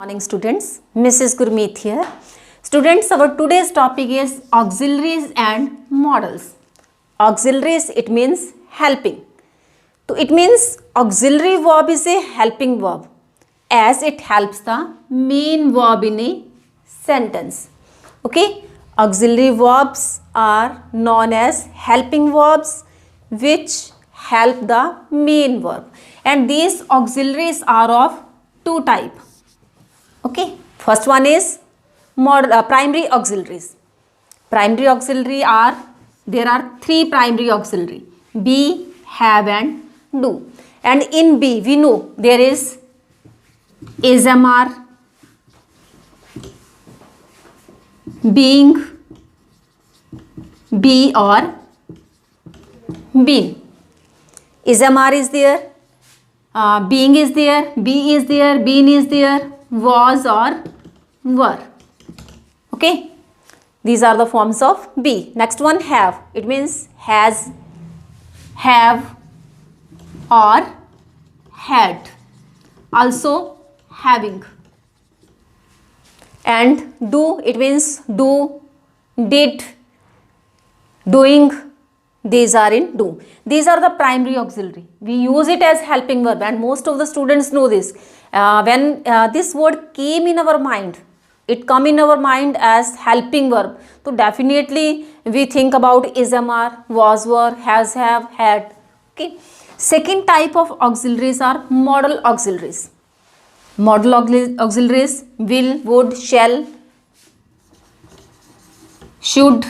Morning students, Mrs. Gurmeet here. Students, our today's topic is auxiliaries and models. Auxiliaries, it means helping. So it means auxiliary verb is a helping verb as it helps the main verb in a sentence. Okay, auxiliary verbs are known as helping verbs which help the main verb, and these auxiliaries are of two types. Okay, first one is primary auxiliaries. Primary auxiliary there are three primary auxiliary: be, have and do. And in be we know there is are, being, be or been. Are is there, being is there, be is there, been is there, was or were. Okay, these are the forms of be. Next one, have. It means has, have or had, also having. And do, it means do, did, doing. These are in do. These are the primary auxiliary. We use it as helping verb and most of the students know this. When this word came in our mind, it come in our mind as helping verb. So definitely we think about are, was, were, has, have, had. Okay. Second type of auxiliaries are modal auxiliaries. Modal auxiliaries: will, would, shall, should,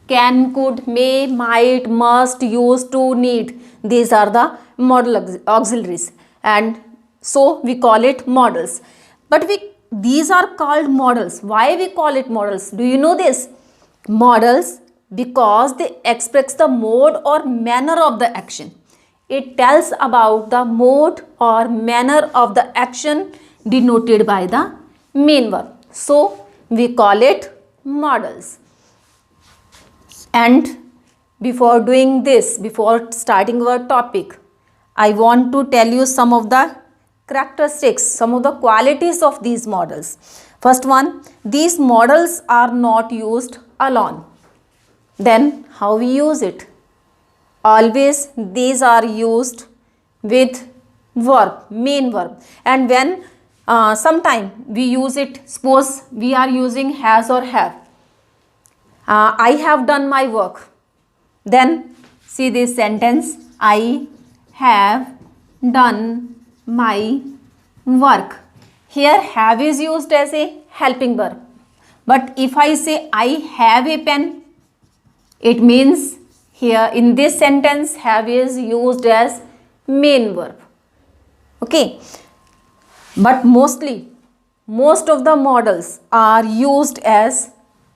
can, could, may, might, must, used to, need. These are the modal auxiliaries, and so we call it modals. But these are called modals. Why we call it modals? Do you know this? Modals because they express the mode or manner of the action. It tells about the mode or manner of the action denoted by the main verb. So we call it modals. And before doing this, before starting our topic, I want to tell you some of the characteristics, some of the qualities of these modals. First one, these modals are not used alone. Then how we use it? Always these are used with verb, main verb. And when sometime we use it, suppose we are using has or have. I have done my work. Then see this sentence, I have done my work. Here have is used as a helping verb. But if I say I have a pen, it means here in this sentence have is used as main verb. Okay. But most of the modals are used as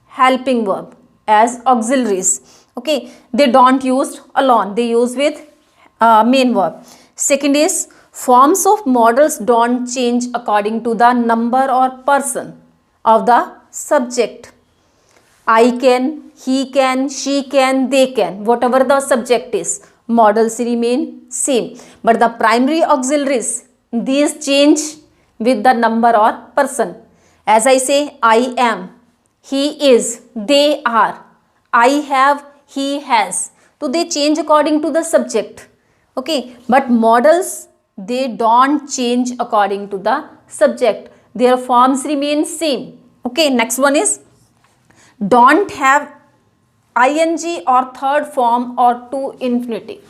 helping verb, as auxiliaries. Okay, they don't use alone, they use with main verb. Second is, forms of modals don't change according to the number or person of the subject. I can, he can, she can, they can, whatever the subject is, modals remain same. But the primary auxiliaries, these change with the number or person. As I say, I am, he is, they are, I have, he has. So they change according to the subject. Okay, but modals, they don't change according to the subject. Their forms remain same. Okay, next one is, don't have ing or third form or to infinitive.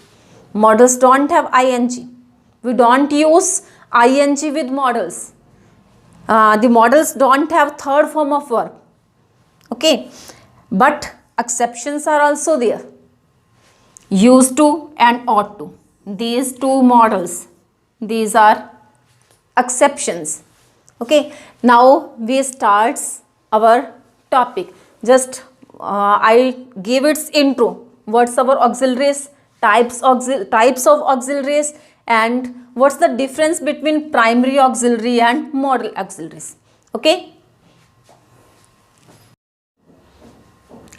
Modals don't have ing. We don't use ing with modals. The modals don't have third form of verb. Okay, but exceptions are also there. Used to and ought to. These two modals, these are exceptions. Okay, now we start our topic. Just I gave its intro. What's our auxiliaries, types of auxiliaries, and what's the difference between primary auxiliary and modal auxiliaries. Okay.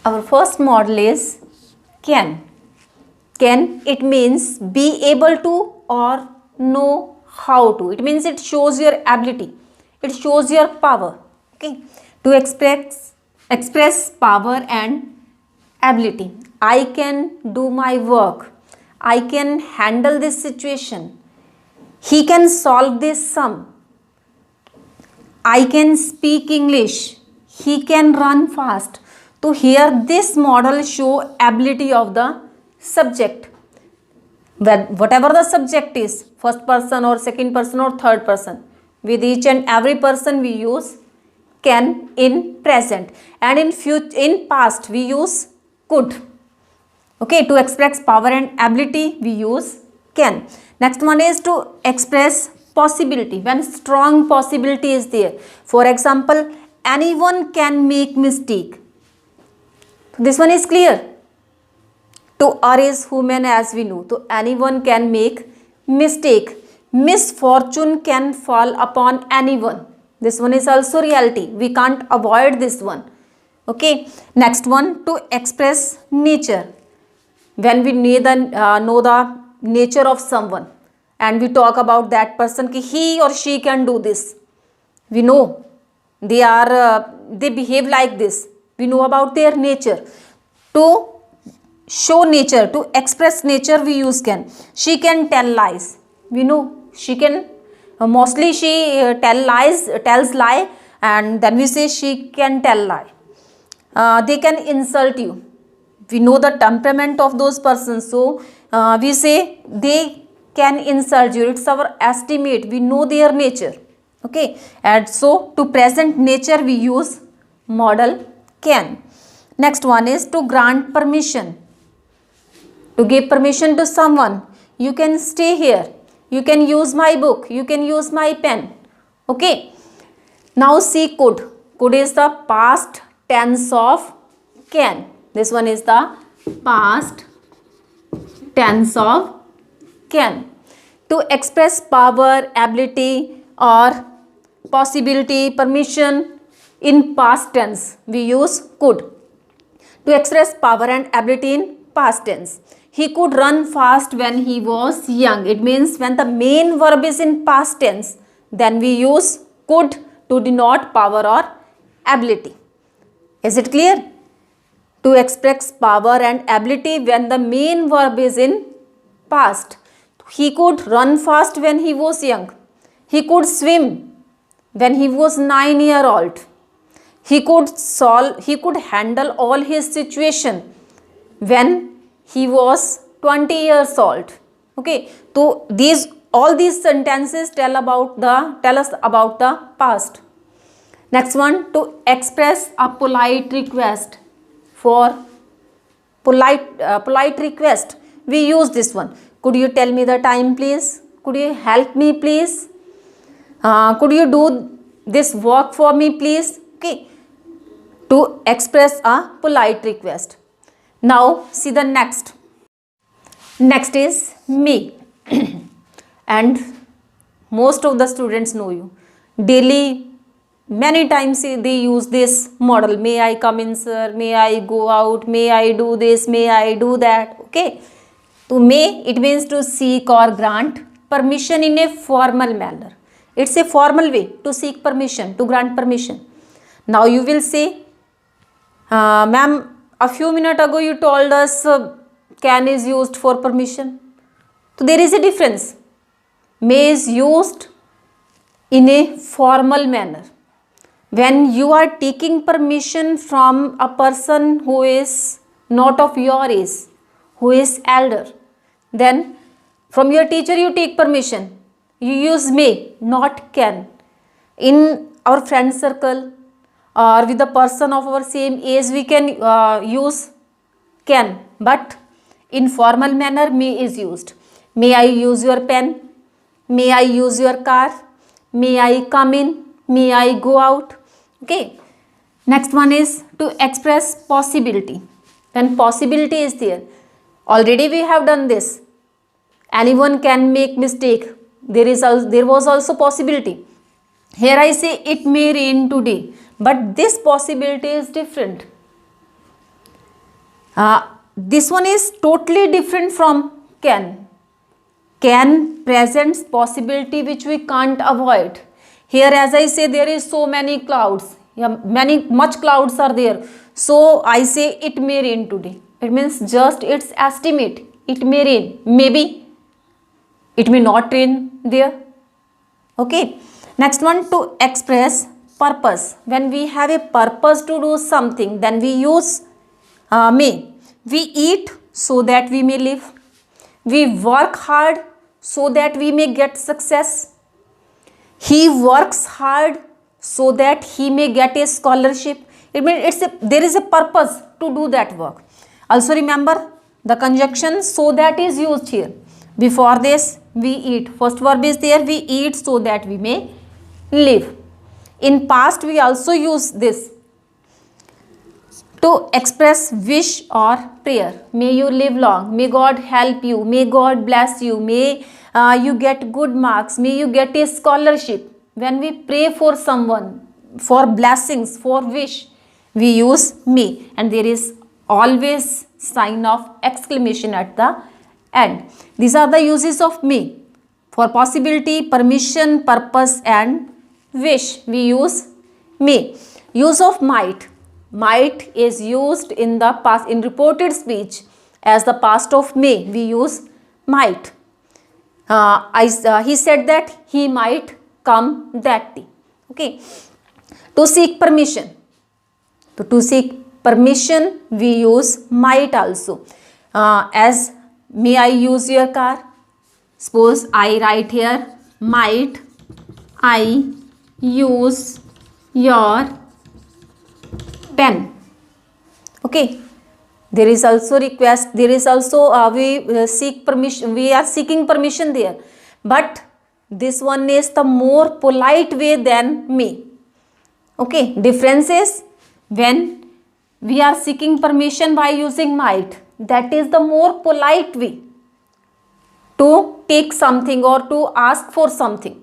Our first model is can. Can, it means be able to or know how to. It means it shows your ability. It shows your power. Okay, to express power and ability. I can do my work. I can handle this situation. He can solve this sum. I can speak English. He can run fast. So here this model show ability of the subject. Whatever the subject is, first person or second person or third person, with each and every person we use can in present, and in past we use could. Okay, to express power and ability we use can. Next one is to express possibility, when strong possibility is there. For example, anyone can make mistake. This one is clear. To err is human, as we know. So anyone can make mistake. Misfortune can fall upon anyone. This one is also reality. We can't avoid this one. Okay. Next one, to express nature. When we know the nature of someone and we talk about that person, ki he or she can do this. We know they behave like this. We know about their nature. To show nature, to express nature, we use can. She can tell lies. We know she can, mostly she tells lie, and then we say she can tell lie. They can insult you. We know the temperament of those persons, so we say they can insult you. It's our estimate. We know their nature. Okay, and so to present nature we use modal can. Next one is to grant permission. To give permission to someone. You can stay here. You can use my book. You can use my pen. Okay. Now see could. Could is the past tense of can. This one is the past tense of can. To express power, ability or possibility, permission in past tense, we use could. To express power and ability in past tense. He could run fast when he was young. It means when the main verb is in past tense, then we use could to denote power or ability. Is it clear? To express power and ability when the main verb is in past. He could run fast when he was young. He could swim when he was 9 years old. He could handle all his situation when he was 20 years old. Okay, so all these sentences tell us about the past. Next one, to express a polite request. For polite request, we use this one. Could you tell me the time, please? Could you help me, please? Could you do this work for me, please? Okay, to express a polite request. Now see the next. Next is may. And most of the students know you. Daily, many times they use this model. May I come in, sir? May I go out? May I do this? May I do that? Okay. So may, it means to seek or grant permission in a formal manner. It's a formal way to seek permission, to grant permission. Now you will say, ma'am, a few minutes ago you told us can is used for permission. So there is a difference. May is used in a formal manner. When you are taking permission from a person who is not of your age, who is elder, then from your teacher you take permission. You use may, not can. In our friend circle or with the person of our same age, we can use can, but in formal manner may is used. May I use your pen? May I use your car? May I come in? May I go out? Okay. Next one is to express possibility. When possibility is there, already we have done this. Anyone can make mistake. There was also possibility. Here I say it may rain today, but this possibility is different. This one is totally different from can. Can presents possibility which we can't avoid. Here as I say there is so many clouds, yeah, much clouds are there, so I say it may rain today. It means just its estimate, it may rain, maybe it may not rain there. Okay, next one, to express purpose. When we have a purpose to do something, then we use may. We eat so that we may live, we work hard so that we may get success, he works hard so that he may get a scholarship. It means there is a purpose to do that work. Also remember the conjunction so that is used here. Before this we eat, first verb is there, we eat so that we may live. In past we also use this to express wish or prayer. May you live long, may God help you, may God bless you, may you get good marks, may you get a scholarship. When we pray for someone, for blessings, for wish, we use may, and there is always sign of exclamation at the end. These are the uses of may. For possibility, permission, purpose and wish, we use may. Use of might. Might is used in the past, in reported speech as the past of may, we use might. He said that he might come that day. Okay. To seek permission. To seek permission we use might also. As may I use your car? Suppose I write here, might I use your pen. Okay. There is also request, there is also we seek permission, we are seeking permission there, but this one is the more polite way than may. Okay, difference is when we are seeking permission by using might, that is the more polite way to take something or to ask for something.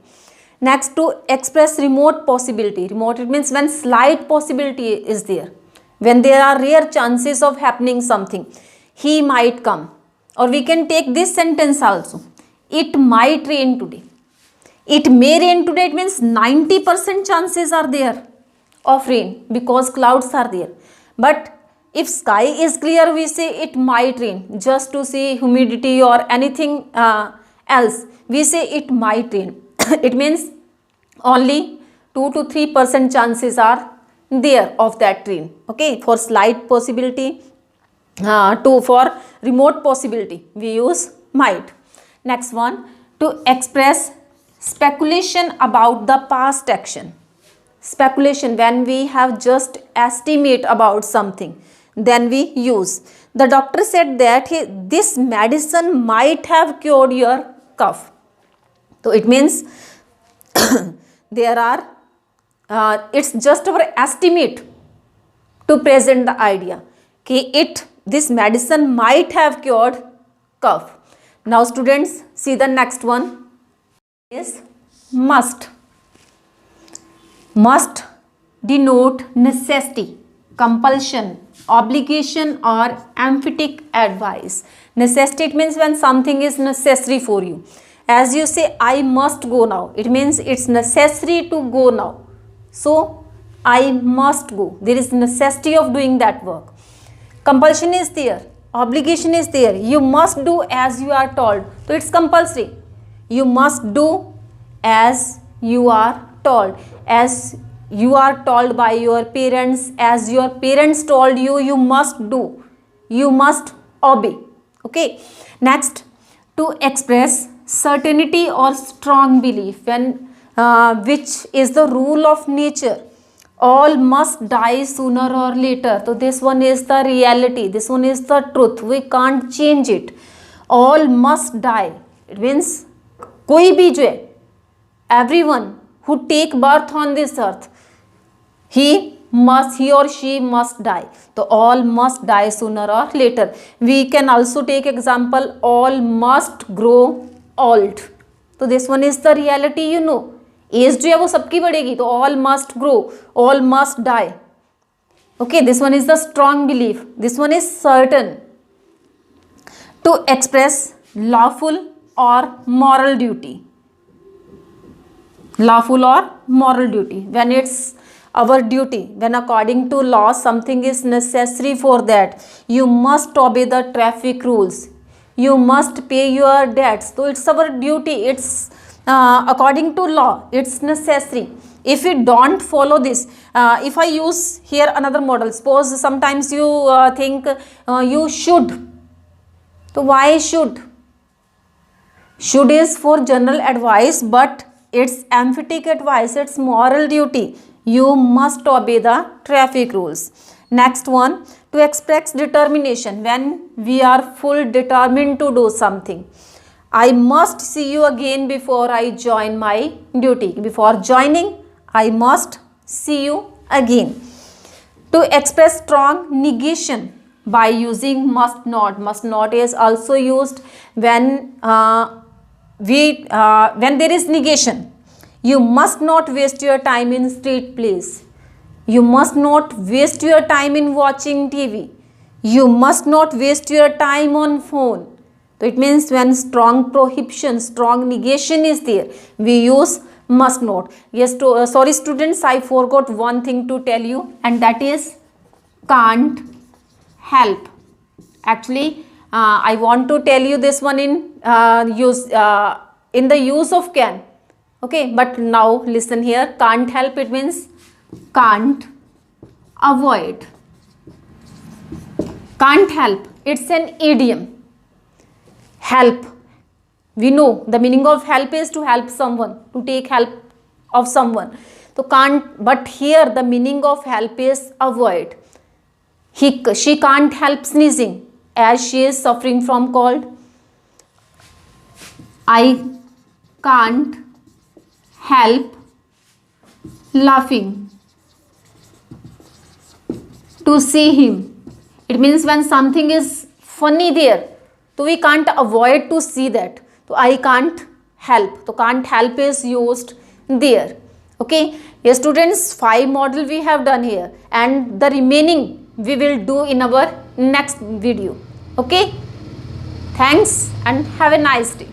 Next, to express remote possibility. Remote, it means when slight possibility is there, when there are rare chances of happening something, he might come. Or we can take this sentence also, it might rain today. It may rain today, it means 90% chances are there of rain because clouds are there. But if sky is clear, we say it might rain. Just to see humidity or anything else, we say it might rain. It means only 2 to 3% chances are there of that rain. Okay, for slight possibility, for remote possibility, we use might. Next one, to express speculation about the past action. Speculation, when we have just estimate about something, then we use. The doctor said that this medicine might have cured your cough. So it means there are it's just our estimate to present the idea. Okay, this medicine might have cured cough. Now students, see the next one is must. Must denote necessity, compulsion, obligation or emphatic advice. Necessity, it means when something is necessary for you. As you say, I must go now, it means it's necessary to go now. So I must go. There is necessity of doing that work. Compulsion is there, obligation is there. You must do as you are told. So it's compulsory. You must do as you are told. As you are told by your parents, as your parents told you, you must do. You must obey. Okay. Next, to express certainty or strong belief, when which is the rule of nature. All must die sooner or later. So this one is the reality. This one is the truth. We can't change it. All must die. It means कोई भी जो है, everyone who take birth on this earth, he or she must die. So all must die sooner or later. We can also take example, all must grow old. So this one is the reality, you know. Age जो है वो सबकी बढ़ेगी, तो all must grow, all must die. Okay, this one is the strong belief, this one is certain. To express lawful और moral duty. lawful or moral duty. When it's our duty, when according to law something is necessary for that, you must obey the traffic rules, you must pay your debts. So it's our duty, it's according to law, it's necessary. If we don't follow this, if I use here another model, suppose sometimes you think you should. So why should? Should is for general advice, but it's emphatic advice, it's moral duty. You must obey the traffic rules. Next one, to express determination, when we are full determined to do something. I must see you again before I join my duty. Before joining, I must see you again. To express strong negation by using must not. Must not is also used when when there is negation. You must not waste your time in street plays. You must not waste your time in watching TV. You must not waste your time on phone. So it means when strong prohibition, strong negation is there, we use must not. Yes, sorry students, I forgot one thing to tell you, and that is can't help. Actually, I want to tell you this one in the use of can. Okay, but now listen here. Can't help, it means can't avoid. Can't help, it's an idiom. Help, we know the meaning of help is to help someone, to take help of someone. So can't, but here the meaning of help is avoid. She can't help sneezing as she is suffering from cold. I can't help laughing to see him. It means when something is funny there, so we can't avoid to see that. So I can't help. So can't help is used there. Okay. Yes students, 5 model we have done here, and the remaining we will do in our next video. Okay. Thanks and have a nice day.